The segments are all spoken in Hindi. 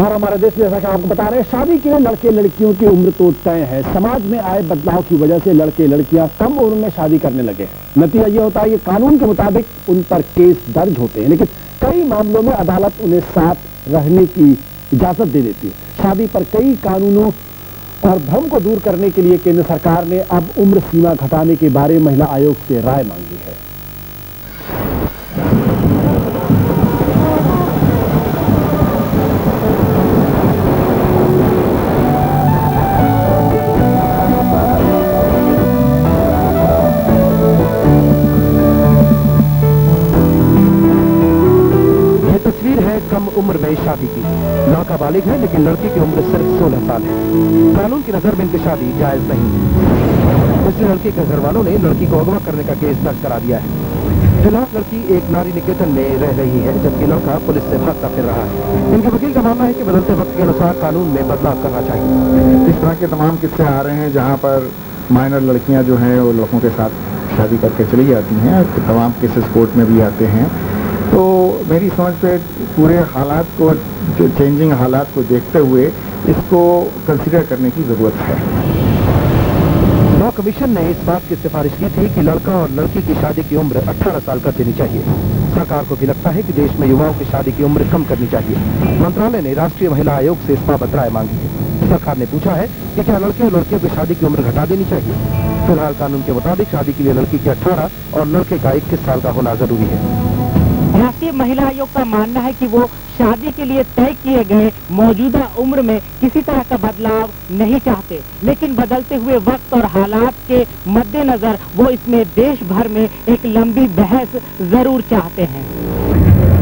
और हमारे देश में जैसा कि आपको बता रहे हैं, शादी के लिए लड़के लड़कियों की उम्र तो तय है। समाज में आए बदलाव की वजह से लड़के लड़कियां कम उम्र में शादी करने लगे हैं। नतीजा ये होता है कि कानून के मुताबिक उन पर केस दर्ज होते हैं, लेकिन कई मामलों में अदालत उन्हें साथ रहने की इजाजत दे देती है। शादी पर कई कानूनों और भ्रम को दूर करने के लिए केंद्र सरकार ने अब उम्र सीमा घटाने के बारे में महिला आयोग से राय मांगी है। कम उम्र में शादी की। लड़का बालिग है लेकिन लड़की की उम्र सिर्फ 16 साल है। कानून की नजर में इनकी शादी जायज नहीं है, इसलिए लड़की के घर वालों ने लड़की को अगवा करने का केस दर्ज करा दिया है। फिलहाल लड़की एक नारी निकेतन में रह रही है, जबकि लड़का पुलिस से भागता फिर रहा है। इनके वकील का मानना है कि बदलते वक्त के अनुसार कानून में बदलाव करना चाहिए। इस तरह के तमाम किस्से आ रहे हैं जहाँ पर माइनर लड़कियाँ जो हैं वो लड़कों के साथ शादी करके चली जाती हैं। तमाम केसेस कोर्ट में भी आते हैं। तो मेरी समझ पे पूरे हालात को, जो चेंजिंग हालात को देखते हुए इसको कंसीडर करने की ज़रूरत है। लॉ कमीशन ने इस बात की सिफारिश की थी कि लड़का और लड़की की शादी की उम्र 18 साल कर देनी चाहिए। सरकार को भी लगता है कि देश में युवाओं की शादी की उम्र कम करनी चाहिए। मंत्रालय ने राष्ट्रीय महिला आयोग से इस बाबत राय मांगी है। सरकार ने पूछा है कि क्या लड़के और लड़कियों की शादी की उम्र घटा देनी चाहिए। फिलहाल कानून के मुताबिक शादी के लिए लड़की की 18 और लड़के का 21 साल का होना जरूरी है। राष्ट्रीय महिला आयोग का मानना है कि वो शादी के लिए तय किए गए मौजूदा उम्र में किसी तरह का बदलाव नहीं चाहते, लेकिन बदलते हुए वक्त और हालात के मद्देनजर वो इसमें देश भर में एक लंबी बहस जरूर चाहते हैं।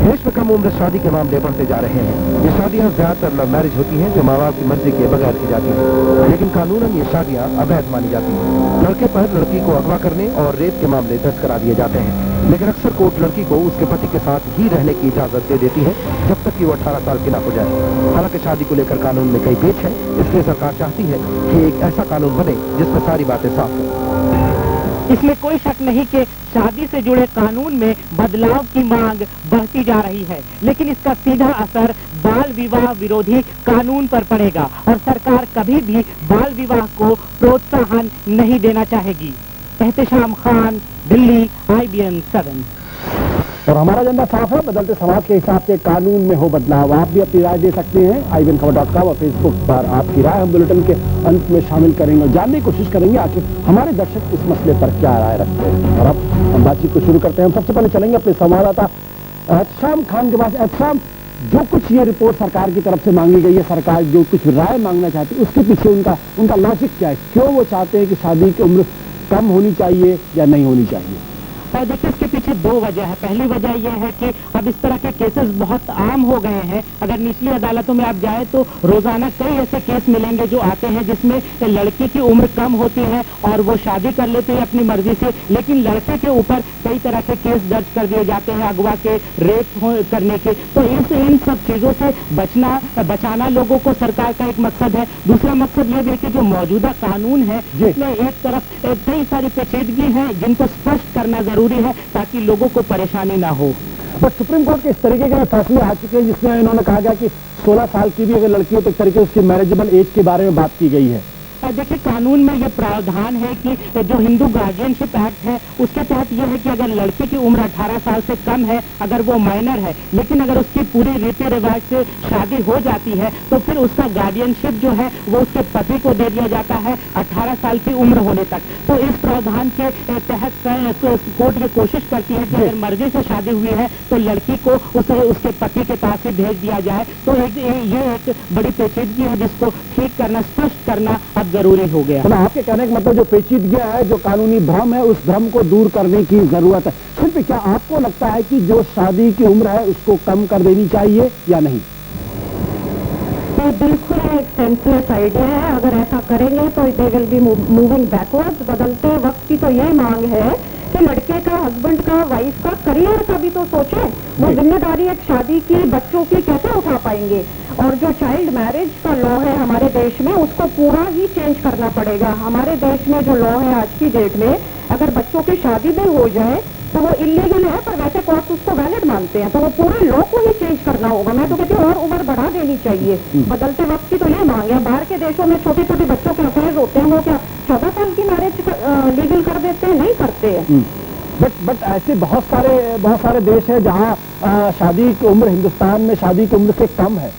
देश में कम उम्र शादी के मामले बढ़ते जा रहे हैं। ये शादियां ज्यादातर लव मैरिज होती हैं जो माँ बाप की मर्जी के बगैर की जाती हैं, लेकिन कानूनन ये शादियां अवैध मानी जाती हैं। लड़के पर लड़की को अगवा करने और रेप के मामले दर्ज करा दिए जाते हैं, लेकिन अक्सर कोर्ट लड़की को उसके पति के साथ ही रहने की इजाजत दे देती है जब तक कि वो 18 साल की न हो जाए। हालांकि शादी को लेकर कानून में कई पेच है, इसलिए सरकार चाहती है कि एक ऐसा कानून बने जिसमें सारी बातें साफ हो। इसमें कोई शक नहीं कि शादी से जुड़े कानून में बदलाव की मांग बढ़ती जा रही है, लेकिन इसका सीधा असर बाल विवाह विरोधी कानून पर पड़ेगा और सरकार कभी भी बाल विवाह को प्रोत्साहन नहीं देना चाहेगी। एहतेशाम खान, दिल्ली, IBN 7। और हमारा एजेंडा साफ है, बदलते समाज के हिसाब से कानून में हो बदलाव। आप भी अपनी राय दे सकते हैं IBNखबर.com और फेसबुक पर आपकी राय हम बुलेटिन के अंत में शामिल करेंगे और जानने की कोशिश करेंगे आखिर हमारे दर्शक इस मसले पर क्या राय रखते हैं। और अब हम बातचीत को शुरू करते हैं। हम सबसे पहले चलेंगे अपने संवाददाता एहतेशाम खान के पास। एहतेशाम, जो कुछ ये रिपोर्ट सरकार की तरफ से मांगी गई है, सरकार जो कुछ राय मांगना चाहती है, उसके पीछे उनका लॉजिक क्या है? क्यों वो चाहते हैं कि शादी की उम्र कम होनी चाहिए या नहीं होनी चाहिए? और देखिए, इसके पीछे दो वजह है। पहली वजह यह है कि अब इस तरह के केसेस बहुत आम हो गए हैं। अगर निचली अदालतों में आप जाए तो रोजाना कई ऐसे केस मिलेंगे जो आते हैं जिसमें लड़की की उम्र कम होती है और वो शादी कर लेते हैं अपनी मर्जी से, लेकिन लड़के के ऊपर कई तरह के केस दर्ज कर दिए जाते हैं, अगवा के, रेप करने के। तो इन सब चीजों से बचाना लोगों को सरकार का एक मकसद है। दूसरा मकसद ये भी कि जो मौजूदा कानून है जिसमें एक तरफ कई सारी पेचीदगी है जिनको स्पष्ट करना जरूरी है ताकि लोगों को परेशानी ना हो। पर सुप्रीम कोर्ट के इस तरीके के फैसले आ चुके हैं जिसमें इन्होंने कहा गया कि 16 साल की भी अगर लड़की हो तो एक तरीके उसकी मैरिजेबल एज के बारे में बात की गई है। देखिए, कानून में ये प्रावधान है कि जो हिंदू गार्जियनशिप एक्ट है उसके तहत ये है कि अगर लड़के की उम्र 18 साल से कम है, अगर वो माइनर है, लेकिन अगर उसकी पूरी रीति रिवाज से शादी हो जाती है तो फिर उसका गार्डियनशिप जो है वो उसके पति को दे दिया जाता है 18 साल की उम्र होने तक। तो इस प्रावधान के तहत कोर्ट ये कोशिश करती है कि अगर मर्जी से शादी हुई है तो लड़की को उसके पति के पास ही भेज दिया जाए। तो ये एक बड़ी पेचीदगी है जिसको ठीक करना, स्पष्ट करना अब जरूरी हो गया। तो आपके कहने का मतलब जो पेचीदगियां है, जो कानूनी भ्रम है, उस भ्रम को दूर करने की जरूरत है। सिर्फ क्या आपको लगता है कि जो शादी की उम्र है उसको कम कर देनी चाहिए या नहीं? तो बिल्कुल एक सेंसलेस आइडिया है। अगर ऐसा करेंगे तो they will be moving backwards. बदलते वक्त की तो ये मांग है कि लड़के का, हस्बैंड का, वाइफ का करियर का भी तो सोचे। वो जिम्मेदारी एक शादी की, बच्चों की कैसे उठा पाएंगे? और जो चाइल्ड मैरिज का लॉ है हमारे देश में उसको पूरा ही चेंज करना पड़ेगा। हमारे देश में जो लॉ है आज की डेट में, अगर बच्चों की शादी भी हो जाए तो वो इलीगल है, पर वैसे कोर्ट उसको वैलिड मानते हैं, तो वो पूरे लॉ को ही चेंज करना होगा। मैं तो कहती हूँ और उम्र बढ़ा देनी चाहिए। बदलते वक्त की तो ये मांग है। बाहर के देशों में छोटे छोटे बच्चों के अफेयर होते हैं, वो क्या 14 साल की मैरिज लीगल कर देते हैं? नहीं करते हैं। बट ऐसे बहुत सारे देश हैं जहां शादी की उम्र, हिंदुस्तान में शादी की उम्र से कम है।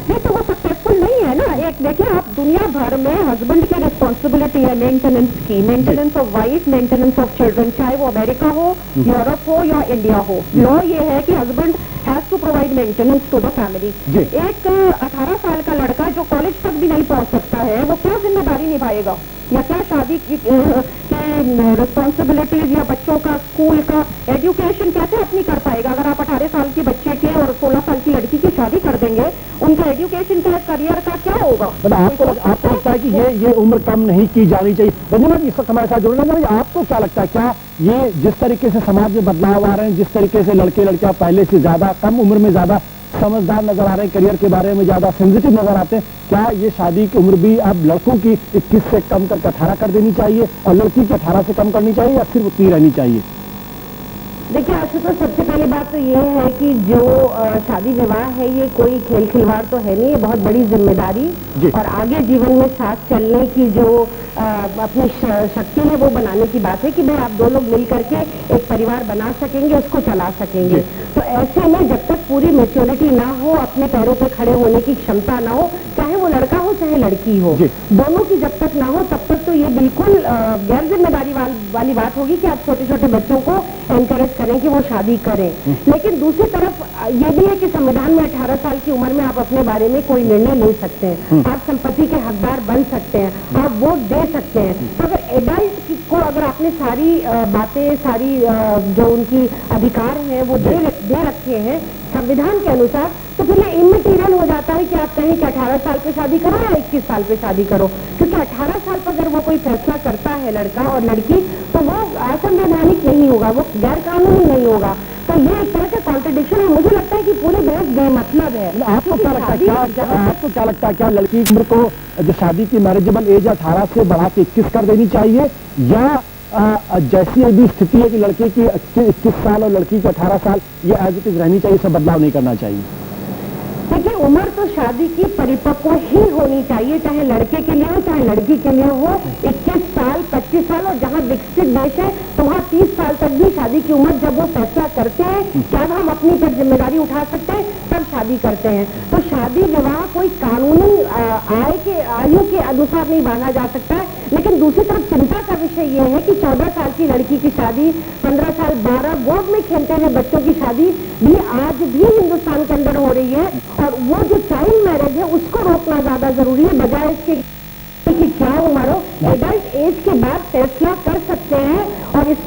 नहीं तो वो सक्सेसफुल नहीं है ना। एक देखिए, आप दुनिया भर में हस्बैंड की रिस्पॉन्सिबिलिटी है मेंटेनेंस की, maintenance of wife, maintenance of children, चाहे वो अमेरिका हो, यूरोप हो या इंडिया हो। लॉ ये है कि husband has to provide maintenance to the family. एक 18 साल का लड़का जो कॉलेज तक भी नहीं पहुंच सकता है, वो क्या जिम्मेदारी निभाएगा, या क्या शादी की रिस्पॉन्सिबिलिटीज या बच्चों का स्कूल का एजुकेशन कैसे अपनी कर पाएगा? अगर आप 18 साल के बच्चे के और 16 साल की लड़की की शादी कर देंगे, उनका एजुकेशन का, करियर का क्या होगा? आपको लगता है कि ये उम्र कम नहीं की जानी चाहिए? रंजना जी, इस वक्त हमारे साथ जुड़ना चाहिए। आपको क्या लगता है, क्या ये जिस तरीके से समाज में बदलाव आ रहे हैं, जिस तरीके से लड़के लड़कियां पहले से ज्यादा कम उम्र में ज्यादा समझदार नजर आ रहे हैं, करियर के बारे में ज्यादा सेंसिटिव नजर आते हैं, क्या ये शादी की उम्र भी अब लड़कों की 21 से कम करके 18 कर देनी चाहिए और लड़की की 18 से कम करनी चाहिए, या सिर्फ उतनी रहनी चाहिए? देखिए आशुतोष, सबसे पहली बात तो ये है कि जो शादी विवाह है ये कोई खेल खिलवाड़ तो है नहीं, ये बहुत बड़ी जिम्मेदारी और आगे जीवन में साथ चलने की जो अपनी शक्ति है वो बनाने की बात है कि भाई आप दो लोग मिल करके एक परिवार बना सकेंगे, उसको चला सकेंगे। तो ऐसे में जब तक पूरी मैच्योरिटी ना हो, अपने पैरों पे खड़े होने की क्षमता ना हो, चाहे वो लड़का हो चाहे लड़की हो, दोनों की जब तक ना हो तब तक तो ये बिल्कुल गैर जिम्मेदारी वाली बात होगी कि आप छोटे छोटे बच्चों को एनकरेज करें कि वो शादी करें। लेकिन दूसरी तरफ ये भी है कि संविधान में 18 साल की उम्र में आप अपने बारे में कोई निर्णय ले सकते हैं, आप संपत्ति के हकदार बन सकते हैं, आप वोट दे सकते हैं। तो अगर एडल्ट को अगर आपने सारी बातें, सारी जो उनकी अधिकार हैं वो दे रखे हैं संविधान के अनुसार, तो फिर ये इमटेरियल हो जाता है कि आप कहें कि 18 साल पे शादी करो या 21 साल पे शादी करो, क्योंकि 18 साल पर अगर वो कोई फैसला करता है लड़का और लड़की, तो वो असंवैधानिक नहीं होगा, वो गैर कानूनी नहीं होगा। तो ये एक तरह का कॉन्ट्रडिक्शन है। मुझे लगता है कि पूरे बहस बेमतलब है। आपको क्या लगता है, क्या लड़की की उम्र को जो शादी की मैरिजेबल एज 18 से बढ़ा के 21 कर देनी चाहिए, या जैसी अभी स्थिति है कि लड़के की 21 साल और लड़की की 18 साल ये एज इट इज रहनी चाहिए, इसमें बदलाव नहीं करना चाहिए? देखिए, उम्र तो शादी की परिपक्व ही होनी चाहिए, चाहे लड़के के लिए हो चाहे लड़की के लिए हो। 21 साल 25 साल, और जहाँ विकसित देश है तो वहाँ 30 साल तक भी शादी की उम्र जब वो फैसला करते हैं कि अब हम अपनी पर जिम्मेदारी उठा सकते हैं, तब शादी करते हैं। तो शादी विवाह कोई कानूनी आयु के अनुसार नहीं बांधा जा सकता है। लेकिन दूसरी तरफ चिंता का विषय ये है कि 14 साल की लड़की की शादी, 15 साल 12 बोर्ड में खेलते हुए बच्चों की शादी भी आज भी हिंदुस्तान के अंदर हो रही है, और वो जो चाइल्ड मैरिज है उसको रोकना ज्यादा जरूरी है, बजाय इसके कि क्या उम्र हो, एडल्ट एज के बाद फैसला कर सकते हैं। और इस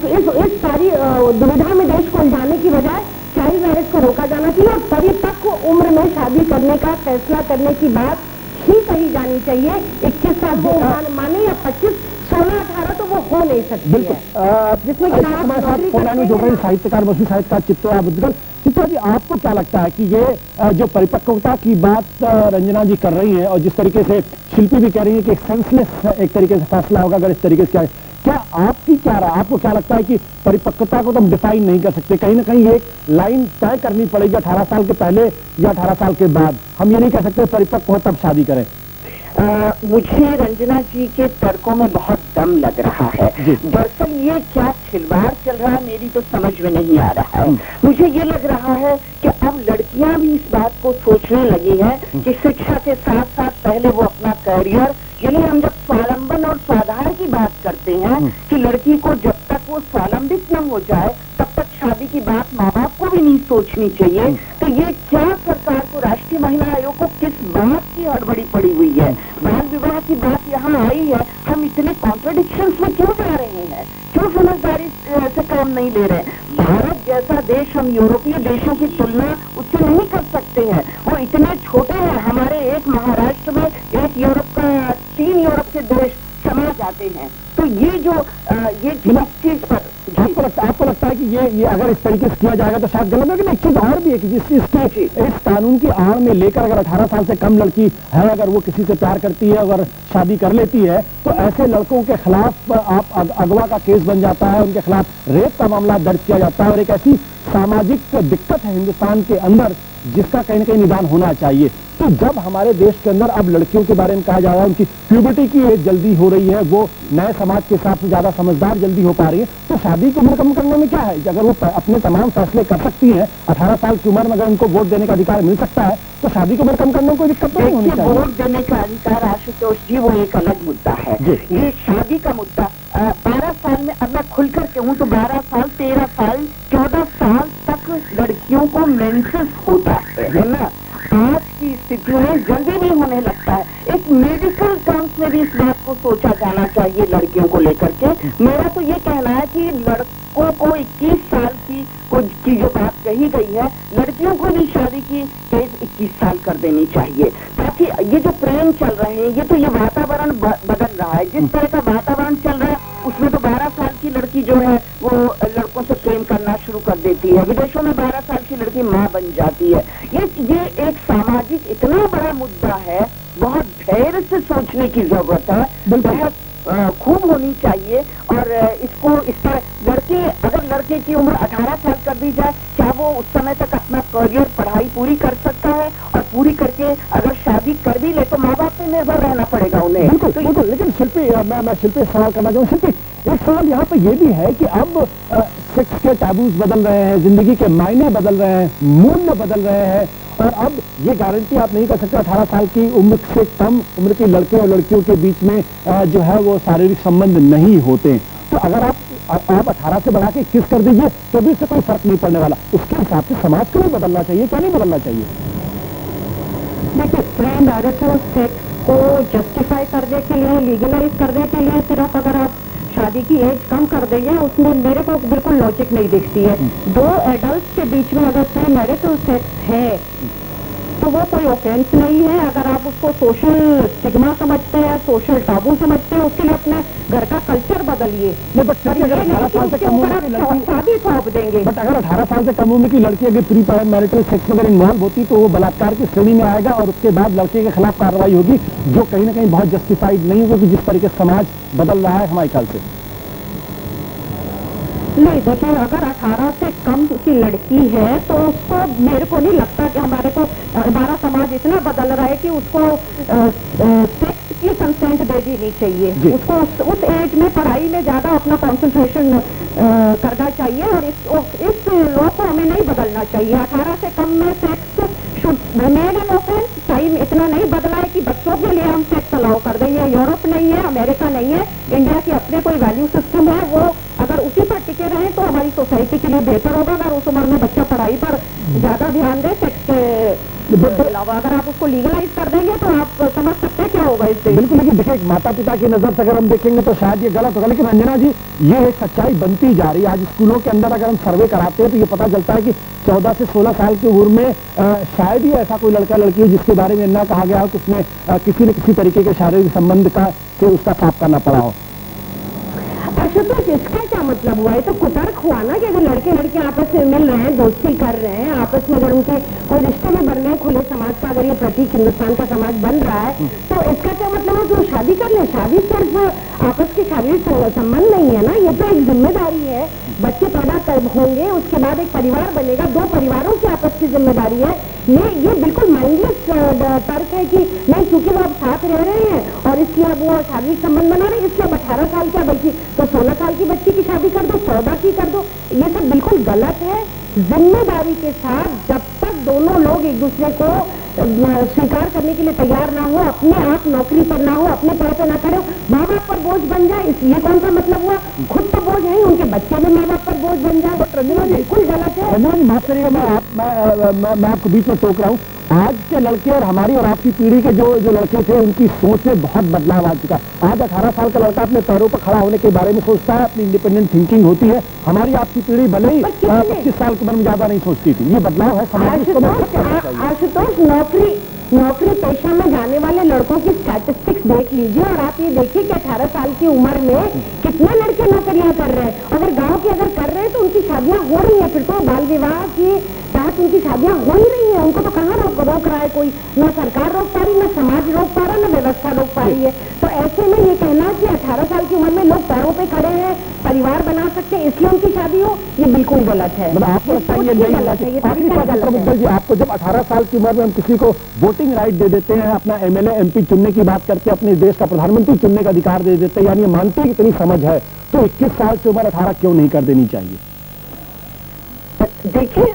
सारी दुविधा में देश को उलझाने की बजाय चाइल्ड मैरिज को रोका जाना चाहिए, और परिपक्व उम्र में शादी करने का फैसला करने की बात ही कही जानी चाहिए। 21 साल को माने या 25, 16, 18 तो वो हो नहीं सकती है। जिसमें साहित्यकार, मुस्लिम साहित्यकार चित्रा बुद्गल। चित्रा जी, आपको क्या लगता है कि ये जो परिपक्वता की बात रंजना जी कर रही हैं, और जिस तरीके से शिल्पी भी कह रही है कि एक सेंसलेस एक तरीके से फैसला होगा अगर इस तरीके से, क्या आपकी क्या राय, आपको क्या लगता है कि परिपक्वता को तो हम डिफाइन नहीं कर सकते, कहीं ना कहीं एक लाइन तय करनी पड़ेगी 18 साल के पहले या 18 साल के बाद? हम ये नहीं कह सकते परिपक्व हो तब शादी करें। मुझे रंजना जी के तर्कों में बहुत दम लग रहा है। दरअसल ये क्या खिलवाड़ चल रहा है मेरी तो समझ में नहीं आ रहा है। मुझे ये लग रहा है कि अब लड़कियां भी इस बात को सोचने लगी हैं कि शिक्षा के साथ साथ पहले वो अपना करियर, यानी हम जब स्वावलंबन और स्वाधार की बात करते हैं कि लड़की को जब तक वो स्वावलंबित न हो जाए तब तक शादी की बात माँ बाप को भी नहीं सोचनी चाहिए। तो ये क्या सरकार को, राष्ट्रीय महिला आयोग को किस बात की हड़बड़ी पड़ी हुई है? बाल विवाह की बात यहाँ आई है, हम इतने कॉन्ट्रडिक्शंस में क्यों जा रहे हैं, क्यों समझदारी से काम नहीं ले रहे? भारत जैसा देश हम यूरोपीय देशों की तुलना उससे नहीं कर सकते हैं, वो इतने छोटे हैं। हमारे एक महाराष्ट्र में एक यूरोप का 3 यूरोप के देश समा जाते हैं। तो ये जो ये चीज पर आपको लगता है कि ये अगर इस तरीके से किया जाएगा तो शायद गलत है, लेकिन एक चीज और भी है कि इस कानून की आड़ में लेकर अगर 18 साल से कम लड़की है, अगर वो किसी से प्यार करती है, अगर शादी कर लेती है, तो ऐसे लड़कों के खिलाफ आप अगवा का केस बन जाता है, उनके खिलाफ रेप का मामला दर्ज किया जाता है, और एक ऐसी सामाजिक दिक्कत है हिंदुस्तान के अंदर जिसका कहीं न कहीं निदान होना चाहिए। तो जब हमारे देश के अंदर अब लड़कियों के बारे में कहा जा रहा है उनकी प्यूबर्टी की एज जल्दी हो रही है, वो नए समाज के हिसाब से ज्यादा समझदार जल्दी हो पा रही है, तो शादी की उम्र कम करने में क्या है? अगर वो अपने तमाम फैसले कर सकती है, 18 साल की उम्र में अगर उनको वोट देने का अधिकार मिल सकता है, तो शादी की उम्र कम करने में कोई दिक्कत नहीं होनी चाहिए। वोट देने का अधिकार आशुतोष जी वो एक अलग मुद्दा है, ये शादी का मुद्दा 12 साल में, अब मैं खुलकर कहूँ तो 12 साल 13 साल 14 साल तक लड़कियों को मेंसेस होता है ना। आज की स्थिति में जल्दी नहीं होने लगता है। एक मेडिकल टर्म्स में भी इस बात को सोचा जाना चाहिए लड़कियों को लेकर के। मेरा तो ये कहना है कि लड़कों को 21 साल की जो बात कही गई है, लड़कियों को भी शादी की एज 21 साल कर देनी चाहिए, ताकि ये जो प्रेम चल रहे हैं, ये तो ये वातावरण बदल रहा है। जिस तरह का वातावरण चल रहा है उसमें तो 12 साल की लड़की जो है वो लड़कों से प्रेम करना शुरू कर देती है। विदेशों में 12 साल की लड़की माँ बन जाती है। ये एक सामाजिक इतना बड़ा मुद्दा है, बहुत धैर्य से सोचने की जरूरत है, बहुत खूब होनी चाहिए। और इसको इस तरह अगर लड़के की उम्र 18 साल कर दी जाए, क्या वो उस समय तक अपना करियर पढ़ाई पूरी कर सकता है? और पूरी करके अगर शादी कर भी ले तो माँ बाप पे निर्भर रहना पड़ेगा उन्हें। बिल्कुल। लेकिन शिल्पी, मैं शिल्पी सवाल करना चाहूँ। शिल्पी, एक सवाल यहाँ पे ये भी है कि अब सेक्स के टैबूज बदल रहे हैं, जिंदगी के मायने बदल रहे हैं, मूल्य बदल रहे हैं, और अब ये गारंटी आप नहीं कर सकते 18 साल की उम्र से कम उम्र के लड़के और लड़कियों के बीच में जो है वो शारीरिक संबंध नहीं होते। तो अगर आप 18 से बढ़ा के 21 कर दीजिए तो भी इससे कोई फर्क नहीं पड़ने वाला। उसके हिसाब से समाज को भी बदलना चाहिए, क्या नहीं बदलना चाहिए? देखिए, प्री मैरिटल सेक्स को जस्टिफाई करने के लिए, लीगलाइज करने के लिए सिर्फ अगर आप शादी की एज कम कर देंगे, उसमें मेरे को बिल्कुल लॉजिक नहीं दिखती है। दो एडल्ट के बीच में अगर प्री मैरिटल सेक्स है तो वो कोई ऑफेंस नहीं है। अगर आप उसको सोशल स्टिग्मा समझते हैं, सोशल टाबू समझते हैं, उसके लिए अपने घर का कल्चर बदलिए। अगर 18 साल से कम उम्र की लड़की शादी थोप देंगे, बट अगर 18 साल से कम उम्र की लड़की अगर प्री मैरिटल सेक्स में अगर इन्वॉल्व होती तो वो बलात्कार की श्रेणी में आएगा, और उसके बाद लड़के के खिलाफ कार्रवाई होगी, जो कहीं ना कहीं बहुत जस्टिफाइड नहीं होगी जिस तरीके से समाज बदल रहा है हमारे ख्याल से। नहीं, देखिए, अगर 18 से कम की लड़की है तो उसको, मेरे को नहीं लगता कि हमारा समाज इतना बदल रहा है कि उसको सेक्स की कंसेंट दे देनी चाहिए। उसको उस एज में पढ़ाई में ज्यादा अपना कंसंट्रेशन करना चाहिए, और इस लॉ को हमें नहीं बदलना चाहिए। 18 से कम में sex should remain an offence. Time इतना नहीं बदला है कि बच्चों के लिए हम सेक्स अलाउ कर दें। ये यूरोप नहीं है, अमेरिका नहीं है, इंडिया के अपने कोई वैल्यू सिस्टम है, वो अगर उसी पर टिके रहे तो हमारी सोसाइटी के लिए बेहतर होगा। अगर उस उम्र में बच्चा पढ़ाई पर ज्यादा ध्यान दे, सेक्स के अलावा अगर आप उसको लीगलाइज कर देंगे तो आप समझ सकते हैं क्या होगा इससे। बिल्कुल। लेकिन देखिए, माता पिता की नजर से अगर हम देखेंगे तो शायद ये गलत होगा, लेकिन अंजना जी ये एक सच्चाई बनती जा रही है। आज स्कूलों के अंदर अगर हम सर्वे कराते हैं तो ये पता चलता है कि 14 से 16 साल की उम्र में शायद ही ऐसा कोई लड़का लड़की है जिसके बारे में ना कहा गया हो कि उसमें किसी न किसी तरीके के शारीरिक संबंध से उसका साफ करना पड़ा हो। आशुतोष, इसका क्या मतलब हुआ? ये तो कुतर्क हुआ ना कि अगर लड़के लड़के आपस में मिल रहे हैं, दोस्ती कर रहे हैं, आपस में अगर उनके कोई रिश्ते में बन रहे हैं, खुले समाज का अगर ये प्रतीक हिंदुस्तान का समाज बन रहा है, तो इसका क्या मतलब है कि वो शादी कर ले? शादी सिर्फ आपस के शारीरिक संबंध नहीं है ना, ये तो एक जिम्मेदारी है। बच्चे पैदा होंगे, उसके बाद एक परिवार बनेगा, दो परिवारों की आपस की जिम्मेदारी है। ये बिल्कुल माइंडलेस तर्क है कि नहीं, क्योंकि वो अब साथ रह रहे हैं और इसलिए अब वो शारीरिक संबंध बना रहे हैं, इसलिए अब 18 साल क्या बल्कि तो 16 साल की बच्ची की शादी कर दो, 14 की कर दो। ये सब बिल्कुल गलत है। जिम्मेदारी के साथ जब तक दोनों लोग एक दूसरे को स्वीकार करने के लिए तैयार ना हो, अपने आप नौकरी पर ना हो, अपने पैर पर ना खड़े हो, माँ बाप पर बोझ बन जाए, ये कौन सा मतलब हुआ? खुद तो बोझ है, उनके बच्चे भी माँ बाप पर बोझ बन जाए, बिल्कुल गलत है। रंजना जी, माफ करिएगा, मैं आपको बीच में टोक रहा हूँ। आज के लड़के और हमारी और आपकी पीढ़ी के जो लड़के थे उनकी सोच में बहुत बदलाव आ चुका है। आज 18 साल का लड़का अपने पैरों पर खड़ा होने के बारे में सोचता है, अपनी इंडिपेंडेंट थिंकिंग होती है। हमारी आपकी पीढ़ी भले ही 25 साल की उम्र में ज्यादा नहीं सोचती थी। ये बदलाव है समाज में। आशुतोष, नौकरी पेशा में जाने वाले लड़कों की स्टैटिस्टिक्स देख लीजिए और आप ये देखिए कि 18 साल की उम्र में कितने लड़के नौकरियां कर रहे हैं। अगर गांव की अगर कर रहे हैं तो उनकी शादियां हो रही हैं, फिर तो बाल विवाह की तहत उनकी शादियां हो ही रही हैं। उनको तो कहाँ रोक रहा है कोई, न सरकार रोक पा रही, न समाज रोक पा रहा, न व्यवस्था रोक पा रही है। तो ऐसे में ये कहना कि 18 साल की उम्र में लोग पैरों पे खड़े हैं, परिवार बना सकते हैं, इसलिए उनकी शादी हो, ये बिल्कुल गलत है। मतलब आपको लगता है ये नहीं गलत है? आखिरी बात प्रभुदल जी, आपको जब 18 साल की उम्र में हम किसी को वोटिंग राइट दे देते हैं, अपना एमएलए एमपी चुनने की बात करते हैं, अपने देश का प्रधानमंत्री चुनने का अधिकार दे देते हैं, यानी मानते हैं कि इतनी समझ है, तो 21 साल की उम्र 18 क्यों नहीं कर देनी चाहिए? देखिए,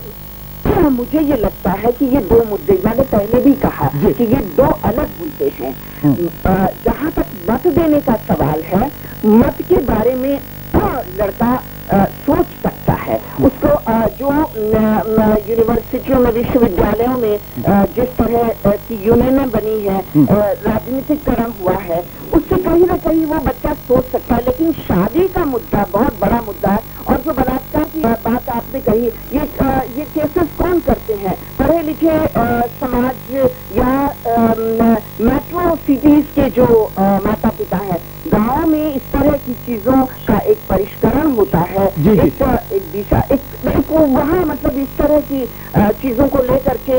मुझे ये लगता है कि ये दो मुद्दे, मैंने पहले भी कहा कि ये दो अलग मुद्दे हैं। जहाँ तक मत देने का सवाल है, मत के बारे में लड़का सोच सकता है। उसको जो यूनिवर्सिटियों में, विश्वविद्यालयों में जिस तरह की यूनियनें बनी है, राजनीतिकरण हुआ है, उससे कहीं ना कहीं वो बच्चा सोच सकता है। लेकिन शादी का मुद्दा बहुत बड़ा मुद्दा है। और जो बलात्कार की बात आपने कही, ये केसेस कौन करते हैं? पढ़े लिखे समाज या मेट्रो सिटीज के जो माता पिता है। गाँव में इस तरह की चीजों का एक परिष्करण होता है, एक दिशा, एक वहाँ मतलब इस तरह की चीजों को लेकर के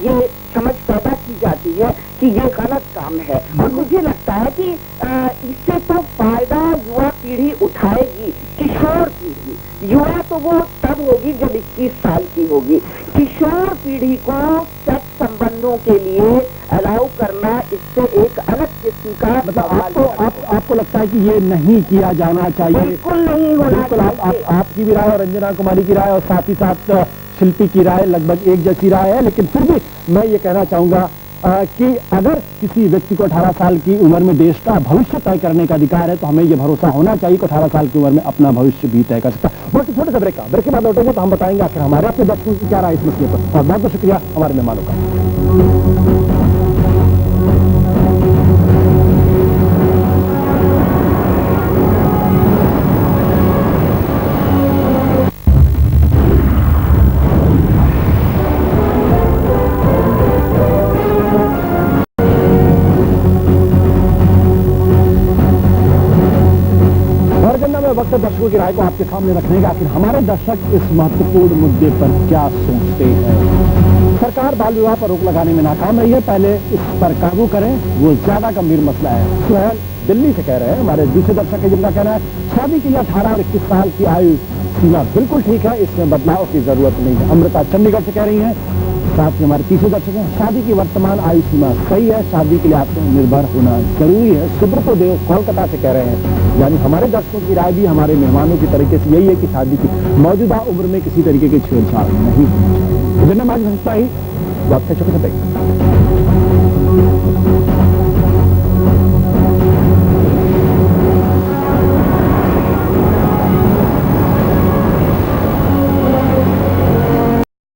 ये समझ पैदा की जाती है कि ये गलत काम है। और मुझे लगता है कि इससे तो फायदा युवा पीढ़ी उठाएगी, किशोर पीढ़ी। युवा तो वो तब होगी जब 21 साल की होगी। किशोर पीढ़ी को सेक्स संबंधों के लिए अलाउ करना, इससे एक अलग किस्म का मतलब आपको लगता है कि ये नहीं किया जाना चाहिए? बिल्कुल नहीं होना चाहिए। आपकी भी राय और रंजना कुमारी की राय और साथ ही साथ शिल्पी की राय लगभग एक जैसी राय है। लेकिन फिर भी मैं ये कहना चाहूंगा कि अगर किसी व्यक्ति को 18 साल की उम्र में देश का भविष्य तय करने का अधिकार है, तो हमें ये भरोसा होना चाहिए कि 18 साल की उम्र में अपना भविष्य भी तय कर सकता है। बहुत छोटे से ब्रेक के बाद लौटेंगे तो हम बताएंगे आखिर हमारे अपने दर्शकों की क्या राय इस मसले पर। और बहुत बहुत शुक्रिया हमारे मेहमानों का। वक्त दर्शकों की राय को आपके सामने रखने का, आखिर हमारे दर्शक इस महत्वपूर्ण मुद्दे पर क्या सोचते हैं। सरकार बाल विवाह पर रोक लगाने में नाकाम रही है, पहले इस पर काबू करें, वो ज्यादा गंभीर मसला है। सुहेल दिल्ली से कह रहे हैं, हमारे दूसरे दर्शक है जिनका कहना है शादी के लिए 18 और 21 साल की आयु सीमा बिल्कुल ठीक है, इसमें बदलाव की जरूरत नहीं है। अमृता चंडीगढ़ से कह रही है, साथ में हमारे तीसरे दर्शक हैं, शादी की वर्तमान आयु सीमा सही है, शादी के लिए आत्मनिर्भर होना जरूरी है। सुब्रतो देव कोलकाता से कह रहे हैं, यानी हमारे दर्शकों की राय भी हमारे मेहमानों की तरीके से यही है कि शादी की मौजूदा उम्र में किसी तरीके की छेड़छाड़ नहीं होनी चाहिए। आज ही वक्त है छोटे से